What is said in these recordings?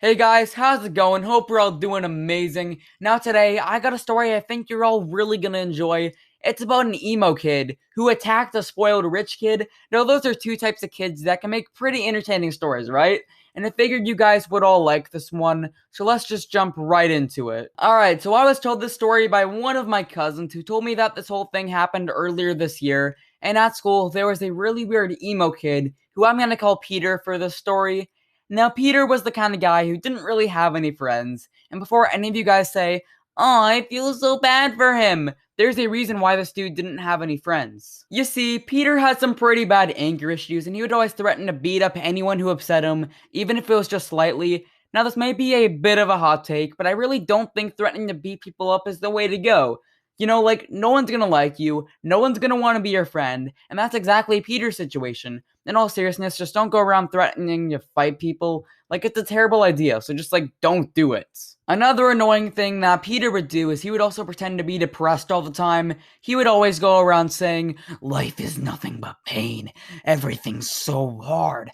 Hey guys, how's it going? Hope you're all doing amazing. Now today, I got a story I think you're all really gonna enjoy. It's about an emo kid who attacked a spoiled rich kid. Now those are two types of kids that can make pretty entertaining stories, right? And I figured you guys would all like this one, so let's just jump right into it. Alright, so I was told this story by one of my cousins who told me that this whole thing happened earlier this year, and at school there was a really weird emo kid who I'm gonna call Peter for this story. Now, Peter was the kind of guy who didn't really have any friends, and before any of you guys say, "Oh, I feel so bad for him," there's a reason why this dude didn't have any friends. You see, Peter had some pretty bad anger issues, and he would always threaten to beat up anyone who upset him, even if it was just slightly. Now, this may be a bit of a hot take, but I really don't think threatening to beat people up is the way to go. Like, no one's gonna like you, no one's gonna want to be your friend, and that's exactly Peter's situation. In all seriousness, just don't go around threatening to fight people. Like, it's a terrible idea, so just, don't do it. Another annoying thing that Peter would do is he would also pretend to be depressed all the time. He would always go around saying, "Life is nothing but pain. Everything's so hard."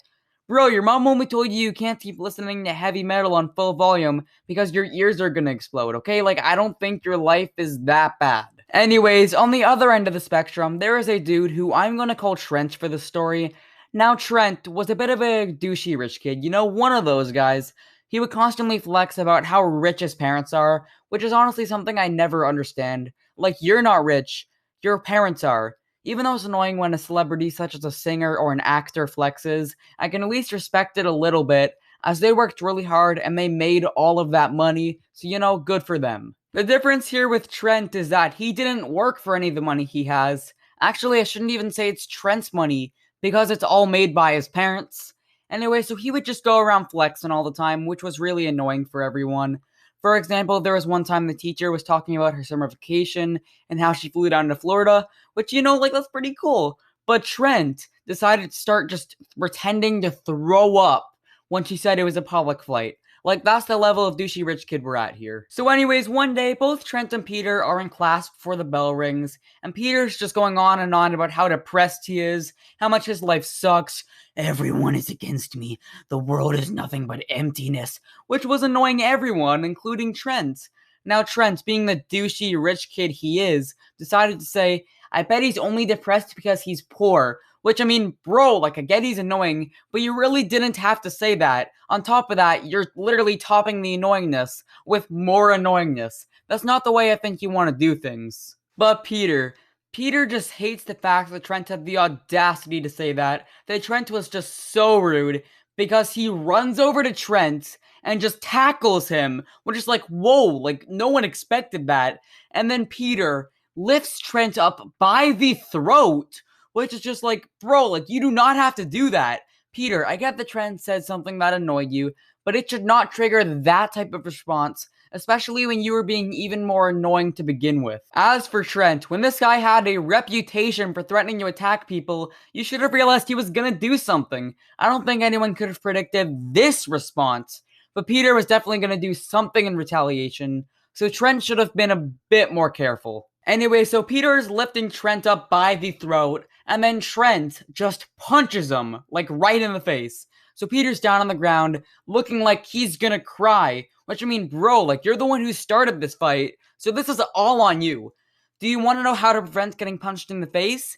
Bro, your mom only told you can't keep listening to heavy metal on full volume because your ears are gonna explode, okay? Like, I don't think your life is that bad. Anyways, on the other end of the spectrum, there is a dude who I'm gonna call Trent for the story. Now, Trent was a bit of a douchey rich kid, one of those guys. He would constantly flex about how rich his parents are, which is honestly something I never understand. Like, you're not rich, your parents are. Even though it's annoying when a celebrity such as a singer or an actor flexes, I can at least respect it a little bit, as they worked really hard and they made all of that money, so good for them. The difference here with Trent is that he didn't work for any of the money he has. Actually, I shouldn't even say it's Trent's money, because it's all made by his parents. Anyway, so he would just go around flexing all the time, which was really annoying for everyone. For example, there was one time the teacher was talking about her summer vacation and how she flew down to Florida, which, that's pretty cool. But Trent decided to start just pretending to throw up when she said it was a public flight. Like, that's the level of douchey rich kid we're at here. So anyways, one day, both Trent and Peter are in class before the bell rings, and Peter's just going on and on about how depressed he is, how much his life sucks. "Everyone is against me. The world is nothing but emptiness," which was annoying everyone, including Trent. Now, Trent, being the douchey rich kid he is, decided to say, "I bet he's only depressed because he's poor." Which, I mean, bro, like, I get he's annoying, but you really didn't have to say that. On top of that, you're literally topping the annoyingness with more annoyingness. That's not the way I think you want to do things. But Peter just hates the fact that Trent had the audacity to say that Trent was just so rude, because he runs over to Trent and just tackles him, which is like, whoa, like, no one expected that. And then Peter lifts Trent up by the throat, which is just like, bro, like, you do not have to do that. Peter, I get the Trent said something that annoyed you, but it should not trigger that type of response, especially when you were being even more annoying to begin with. As for Trent, when this guy had a reputation for threatening to attack people, you should have realized he was gonna do something. I don't think anyone could have predicted this response, but Peter was definitely gonna do something in retaliation, so Trent should have been a bit more careful. Anyway, so Peter is lifting Trent up by the throat, and then Trent just punches him, like, right in the face. So Peter's down on the ground, looking like he's gonna cry. Which, I mean, bro, like, you're the one who started this fight, so this is all on you. Do you want to know how to prevent getting punched in the face?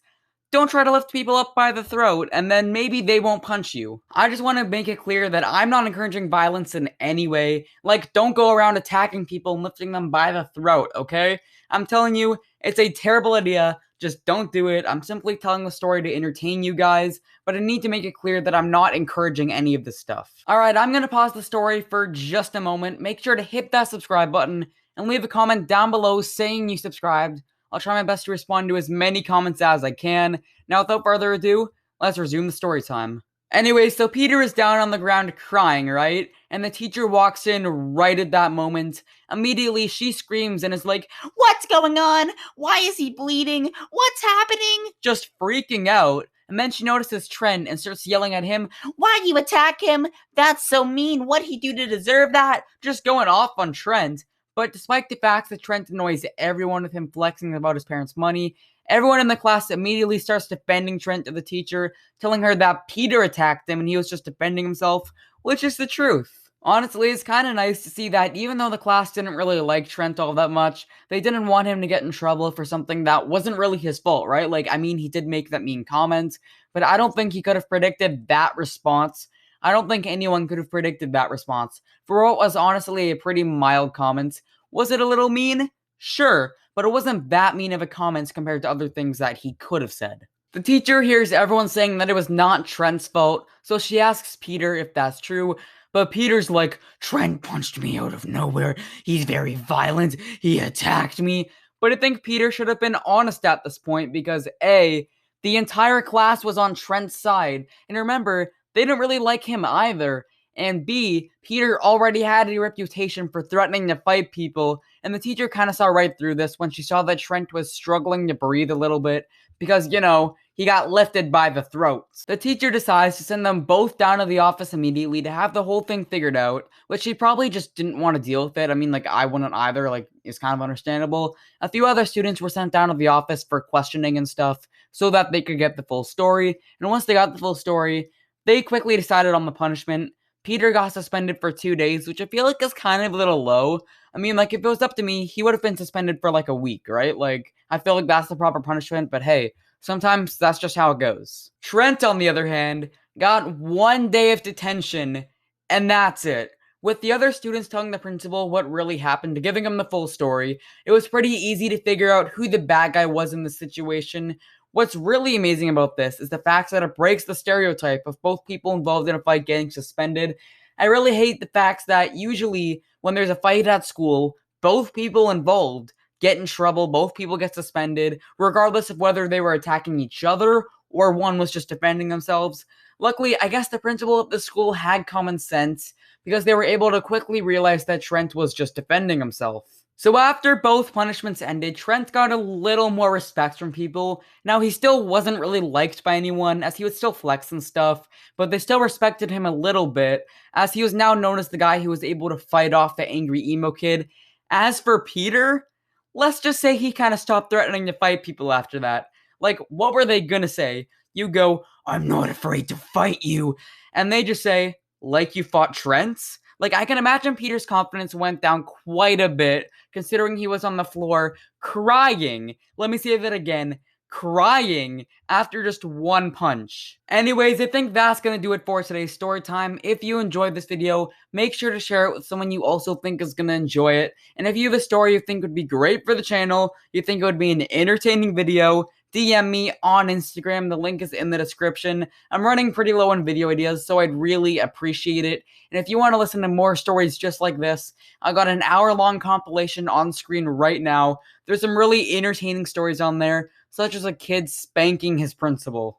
Don't try to lift people up by the throat, and then maybe they won't punch you. I just want to make it clear that I'm not encouraging violence in any way. Like, don't go around attacking people and lifting them by the throat, okay? I'm telling you, it's a terrible idea. Just don't do it. I'm simply telling the story to entertain you guys, but I need to make it clear that I'm not encouraging any of this stuff. Alright, I'm gonna pause the story for just a moment. Make sure to hit that subscribe button and leave a comment down below saying you subscribed. I'll try my best to respond to as many comments as I can. Now, without further ado, let's resume the story time. Anyway, so Peter is down on the ground crying, right? And the teacher walks in right at that moment. Immediately, she screams and is like, "What's going on? Why is he bleeding? What's happening?" just freaking out. And then she notices Trent and starts yelling at him, "Why you attack him? That's so mean. What'd he do to deserve that?" just going off on Trent. But despite the fact that Trent annoys everyone with him flexing about his parents' money, everyone in the class immediately starts defending Trent to the teacher, telling her that Peter attacked him and he was just defending himself, which is the truth. Honestly, it's kind of nice to see that even though the class didn't really like Trent all that much, they didn't want him to get in trouble for something that wasn't really his fault, right? Like, I mean, he did make that mean comment, but I don't think he could have predicted that response. I don't think anyone could have predicted that response. For what was honestly a pretty mild comment, was it a little mean? Sure, but it wasn't that mean of a comment compared to other things that he could have said. The teacher hears everyone saying that it was not Trent's fault, so she asks Peter if that's true, but Peter's like, Trent punched me out of nowhere. He's very violent. He attacked me. But I think Peter should have been honest at this point because A, the entire class was on Trent's side. And remember, they didn't really like him either. And B, Peter already had a reputation for threatening to fight people. And the teacher kind of saw right through this when she saw that Trent was struggling to breathe a little bit because, he got lifted by the throats. The teacher decides to send them both down to the office immediately to have the whole thing figured out, which she probably just didn't want to deal with it. I mean, like, I wouldn't either, like, it's kind of understandable. A few other students were sent down to the office for questioning and stuff so that they could get the full story. And once they got the full story, they quickly decided on the punishment. Peter got suspended for 2 days, which I feel like is kind of a little low. I mean, like, if it was up to me, he would have been suspended for like a week, right? Like, I feel like that's the proper punishment, but hey, sometimes that's just how it goes. Trent, on the other hand, got 1 day of detention, and that's it. With the other students telling the principal what really happened, giving him the full story, it was pretty easy to figure out who the bad guy was in the situation. What's really amazing about this is the fact that it breaks the stereotype of both people involved in a fight getting suspended. I really hate the fact that usually when there's a fight at school, both people involved get in trouble, both people get suspended, regardless of whether they were attacking each other or one was just defending themselves. Luckily, I guess the principal of the school had common sense because they were able to quickly realize that Trent was just defending himself. So after both punishments ended, Trent got a little more respect from people. Now, he still wasn't really liked by anyone, as he would still flex and stuff, but they still respected him a little bit, as he was now known as the guy who was able to fight off the angry emo kid. As for Peter, let's just say he kind of stopped threatening to fight people after that. Like, what were they gonna say? You go, I'm not afraid to fight you. And they just say, like you fought Trent? Like, I can imagine Peter's confidence went down quite a bit, considering he was on the floor crying. Let me say that again. Crying after just one punch. Anyways, I think that's gonna do it for today's story time. If you enjoyed this video, make sure to share it with someone you also think is gonna enjoy it. And if you have a story you think would be great for the channel, you think it would be an entertaining video, DM me on Instagram. The link is in the description. I'm running pretty low on video ideas, so I'd really appreciate it. And if you want to listen to more stories just like this, I got an hour-long compilation on screen right now. There's some really entertaining stories on there, such as a kid spanking his principal.